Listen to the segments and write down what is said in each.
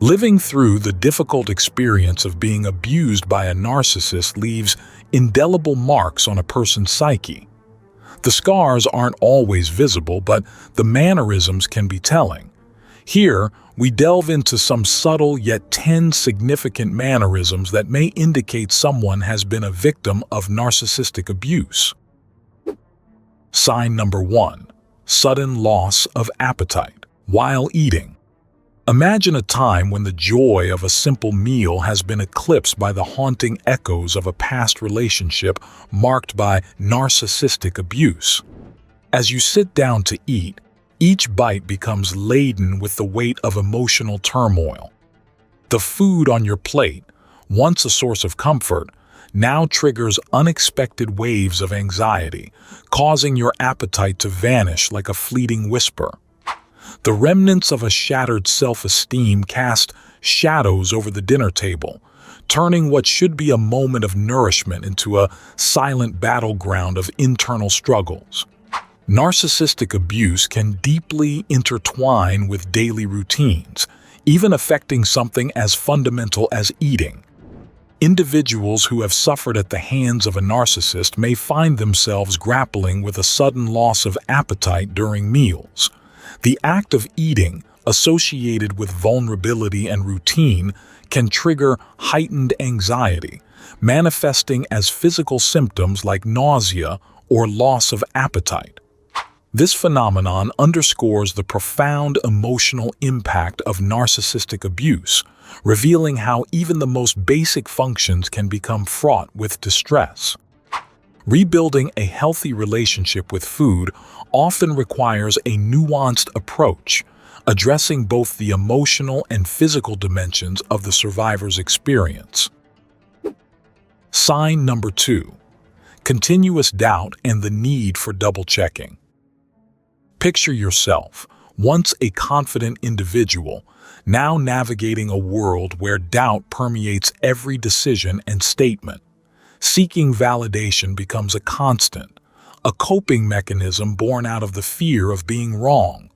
Living through the difficult experience of being abused by a narcissist leaves indelible marks on a person's psyche. The scars aren't always visible, but the mannerisms can be telling. Here, we delve into some subtle yet 10 significant mannerisms that may indicate someone has been a victim of narcissistic abuse. Sign number 1. Sudden loss of appetite while eating. Imagine a time when the joy of a simple meal has been eclipsed by the haunting echoes of a past relationship marked by narcissistic abuse. As you sit down to eat, each bite becomes laden with the weight of emotional turmoil. The food on your plate, once a source of comfort, now triggers unexpected waves of anxiety, causing your appetite to vanish like a fleeting whisper. The remnants of a shattered self-esteem cast shadows over the dinner table, turning what should be a moment of nourishment into a silent battleground of internal struggles. Narcissistic abuse can deeply intertwine with daily routines, even affecting something as fundamental as eating. Individuals who have suffered at the hands of a narcissist may find themselves grappling with a sudden loss of appetite during meals. The act of eating, associated with vulnerability and routine, can trigger heightened anxiety, manifesting as physical symptoms like nausea or loss of appetite. This phenomenon underscores the profound emotional impact of narcissistic abuse, revealing how even the most basic functions can become fraught with distress. Rebuilding a healthy relationship with food often requires a nuanced approach, addressing both the emotional and physical dimensions of the survivor's experience. Sign number 2. Continuous doubt and the need for double-checking. Picture yourself, once a confident individual, now navigating a world where doubt permeates every decision and statement. Seeking validation becomes a constant, a coping mechanism born out of the fear of being wrong.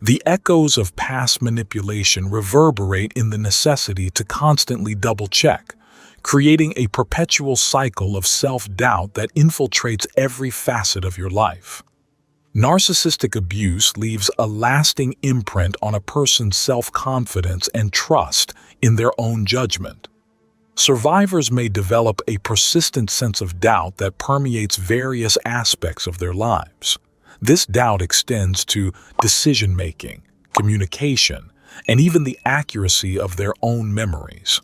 The echoes of past manipulation reverberate in the necessity to constantly double-check, creating a perpetual cycle of self-doubt that infiltrates every facet of your life. Narcissistic abuse leaves a lasting imprint on a person's self-confidence and trust in their own judgment. Survivors may develop a persistent sense of doubt that permeates various aspects of their lives. This doubt extends to decision-making, communication, and even the accuracy of their own memories.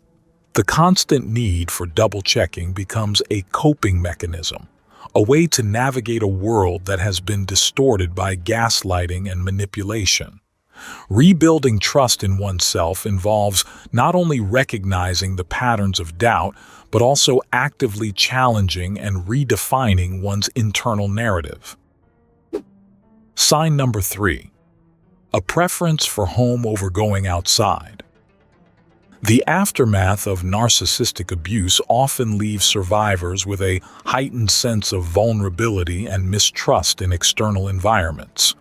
The constant need for double-checking becomes a coping mechanism, a way to navigate a world that has been distorted by gaslighting and manipulation. Rebuilding trust in oneself involves not only recognizing the patterns of doubt, but also actively challenging and redefining one's internal narrative. Sign number 3. A preference for home over going outside. The aftermath of narcissistic abuse often leaves survivors with a heightened sense of vulnerability and mistrust in external environments.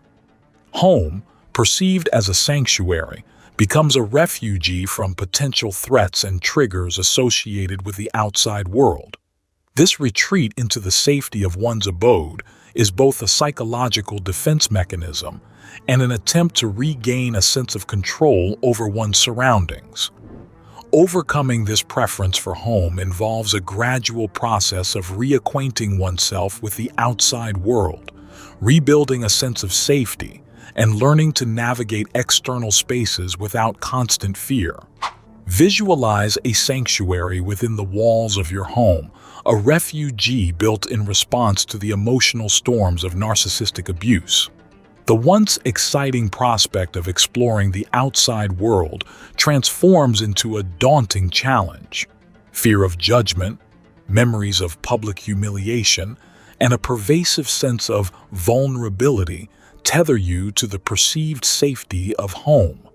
Home, perceived as a sanctuary, becomes a refuge from potential threats and triggers associated with the outside world. This retreat into the safety of one's abode is both a psychological defense mechanism and an attempt to regain a sense of control over one's surroundings. Overcoming this preference for home involves a gradual process of reacquainting oneself with the outside world, rebuilding a sense of safety, and learning to navigate external spaces without constant fear. Visualize a sanctuary within the walls of your home, a refuge built in response to the emotional storms of narcissistic abuse. The once exciting prospect of exploring the outside world transforms into a daunting challenge. Fear of judgment, memories of public humiliation, and a pervasive sense of vulnerability tether you to the perceived safety of home.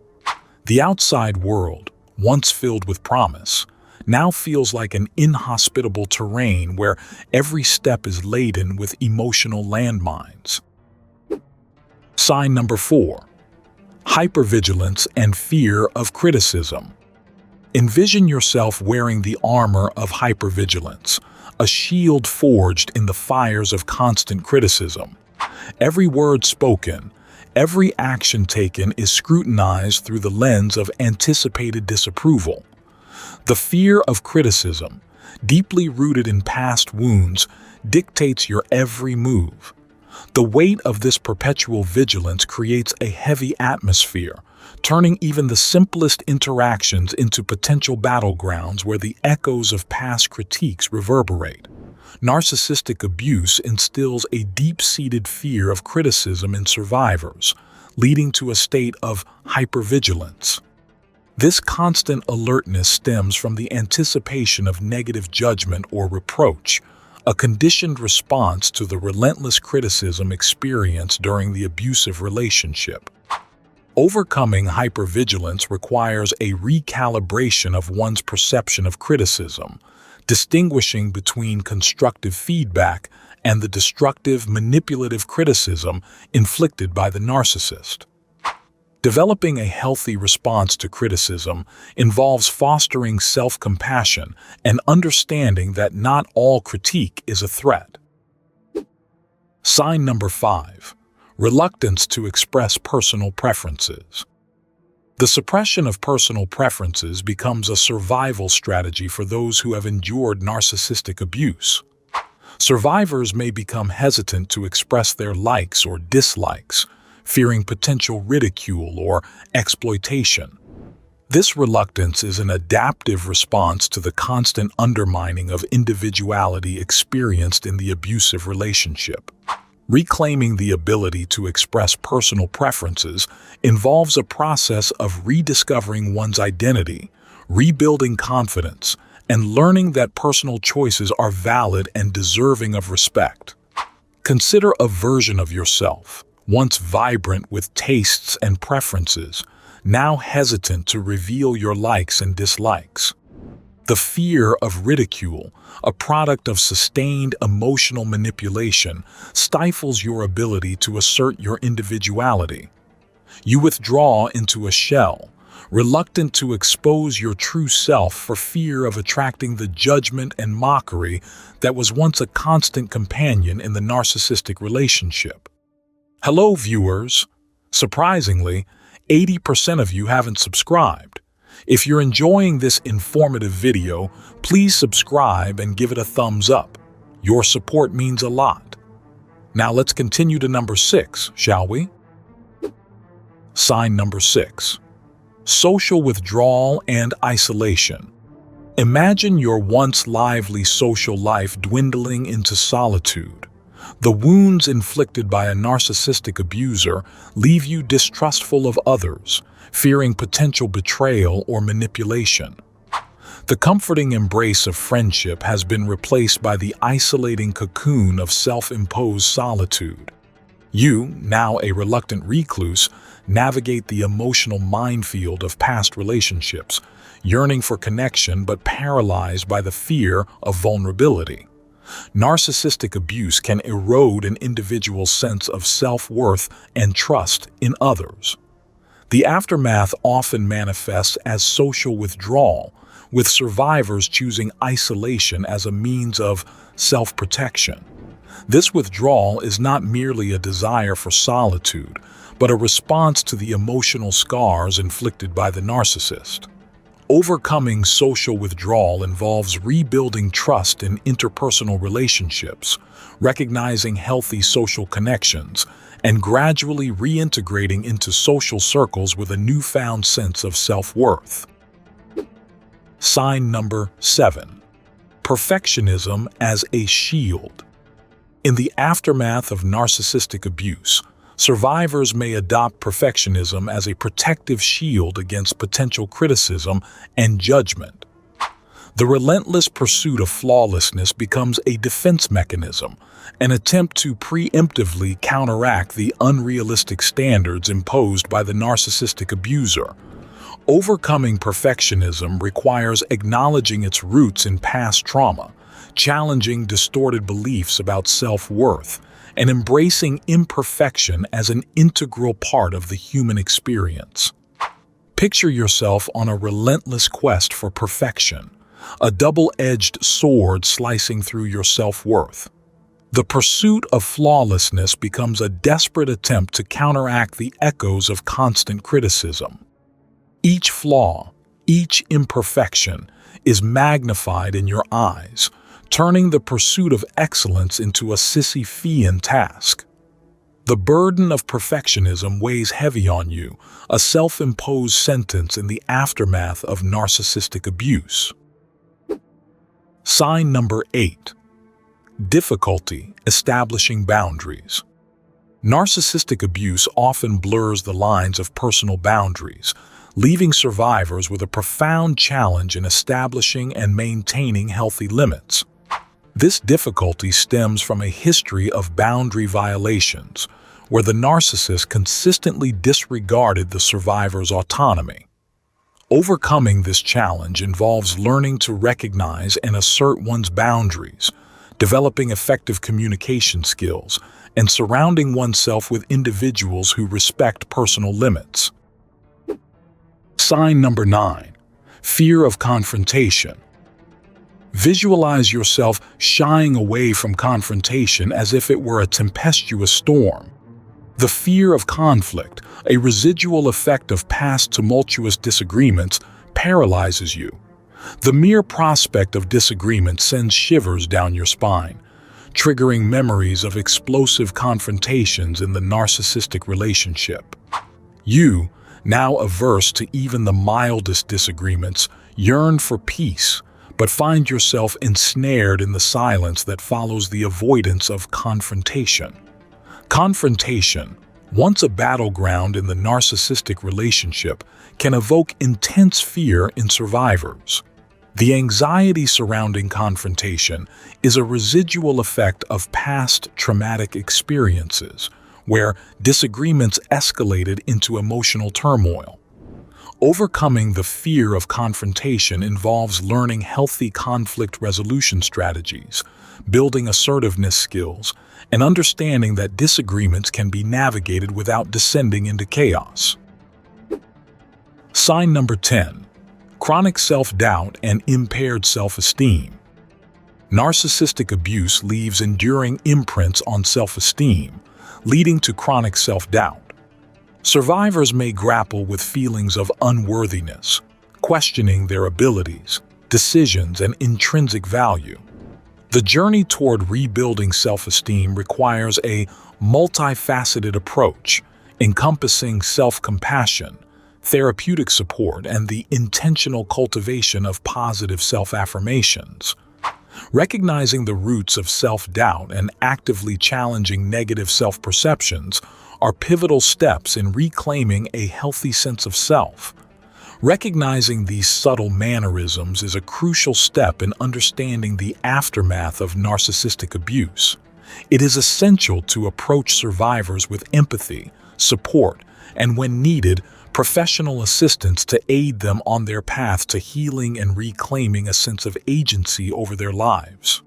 The outside world, once filled with promise, now feels like an inhospitable terrain where every step is laden with emotional landmines. Sign number 4. Hypervigilance and fear of criticism. Envision yourself wearing the armor of hypervigilance, a shield forged in the fires of constant criticism. Every word spoken, every action taken is scrutinized through the lens of anticipated disapproval. The fear of criticism, deeply rooted in past wounds, dictates your every move. The weight of this perpetual vigilance creates a heavy atmosphere, turning even the simplest interactions into potential battlegrounds where the echoes of past critiques reverberate. Narcissistic abuse instills a deep-seated fear of criticism in survivors, leading to a state of hypervigilance. This constant alertness stems from the anticipation of negative judgment or reproach, a conditioned response to the relentless criticism experienced during the abusive relationship. Overcoming hypervigilance requires a recalibration of one's perception of criticism, distinguishing between constructive feedback and the destructive, manipulative criticism inflicted by the narcissist. Developing a healthy response to criticism involves fostering self-compassion and understanding that not all critique is a threat. Sign number 5. Reluctance to express personal preferences. The suppression of personal preferences becomes a survival strategy for those who have endured narcissistic abuse. Survivors may become hesitant to express their likes or dislikes, fearing potential ridicule or exploitation. This reluctance is an adaptive response to the constant undermining of individuality experienced in the abusive relationship. Reclaiming the ability to express personal preferences involves a process of rediscovering one's identity, rebuilding confidence, and learning that personal choices are valid and deserving of respect. Consider a version of yourself, once vibrant with tastes and preferences, now hesitant to reveal your likes and dislikes. The fear of ridicule, a product of sustained emotional manipulation, stifles your ability to assert your individuality. You withdraw into a shell, reluctant to expose your true self for fear of attracting the judgment and mockery that was once a constant companion in the narcissistic relationship. Hello, viewers. Surprisingly, 80% of you haven't subscribed. If you're enjoying this informative video, please subscribe and give it a thumbs up. Your support means a lot. Now let's continue to number 6, shall we? Sign number 6. Social withdrawal and isolation. Imagine your once lively social life dwindling into solitude. The wounds inflicted by a narcissistic abuser leave you distrustful of others, fearing potential betrayal or manipulation. The comforting embrace of friendship has been replaced by the isolating cocoon of self-imposed solitude. You, now a reluctant recluse, navigate the emotional minefield of past relationships, yearning for connection but paralyzed by the fear of vulnerability. Narcissistic abuse can erode an individual's sense of self-worth and trust in others. The aftermath often manifests as social withdrawal, with survivors choosing isolation as a means of self-protection. This withdrawal is not merely a desire for solitude, but a response to the emotional scars inflicted by the narcissist. Overcoming social withdrawal involves rebuilding trust in interpersonal relationships, recognizing healthy social connections, and gradually reintegrating into social circles with a newfound sense of self-worth. Sign number 7. Perfectionism as a shield. In the aftermath of narcissistic abuse, survivors may adopt perfectionism as a protective shield against potential criticism and judgment. The relentless pursuit of flawlessness becomes a defense mechanism, an attempt to preemptively counteract the unrealistic standards imposed by the narcissistic abuser. Overcoming perfectionism requires acknowledging its roots in past trauma, challenging distorted beliefs about self-worth, and embracing imperfection as an integral part of the human experience. Picture yourself on a relentless quest for perfection, a double-edged sword slicing through your self-worth. The pursuit of flawlessness becomes a desperate attempt to counteract the echoes of constant criticism. Each flaw, each imperfection, is magnified in your eyes, turning the pursuit of excellence into a Sisyphean task. The burden of perfectionism weighs heavy on you, a self-imposed sentence in the aftermath of narcissistic abuse. Sign number 8. Difficulty establishing boundaries. Narcissistic abuse often blurs the lines of personal boundaries, leaving survivors with a profound challenge in establishing and maintaining healthy limits. This difficulty stems from a history of boundary violations, where the narcissist consistently disregarded the survivor's autonomy. Overcoming this challenge involves learning to recognize and assert one's boundaries, developing effective communication skills, and surrounding oneself with individuals who respect personal limits. Sign number 9. Fear of confrontation. Visualize yourself shying away from confrontation as if it were a tempestuous storm. The fear of conflict, a residual effect of past tumultuous disagreements, paralyzes you. The mere prospect of disagreement sends shivers down your spine, triggering memories of explosive confrontations in the narcissistic relationship. You, now averse to even the mildest disagreements, yearn for peace, but find yourself ensnared in the silence that follows the avoidance of confrontation. Confrontation, once a battleground in the narcissistic relationship, can evoke intense fear in survivors. The anxiety surrounding confrontation is a residual effect of past traumatic experiences, where disagreements escalated into emotional turmoil. Overcoming the fear of confrontation involves learning healthy conflict resolution strategies, building assertiveness skills, and understanding that disagreements can be navigated without descending into chaos. Sign number 10. Chronic self-doubt and impaired self-esteem. Narcissistic abuse leaves enduring imprints on self-esteem, leading to chronic self-doubt. Survivors may grapple with feelings of unworthiness, questioning their abilities, decisions, and intrinsic value. The journey toward rebuilding self-esteem requires a multifaceted approach, encompassing self-compassion, therapeutic support, and the intentional cultivation of positive self-affirmations. Recognizing the roots of self-doubt and actively challenging negative self-perceptions are pivotal steps in reclaiming a healthy sense of self. Recognizing these subtle mannerisms is a crucial step in understanding the aftermath of narcissistic abuse. It is essential to approach survivors with empathy, support, and when needed, professional assistance to aid them on their path to healing and reclaiming a sense of agency over their lives.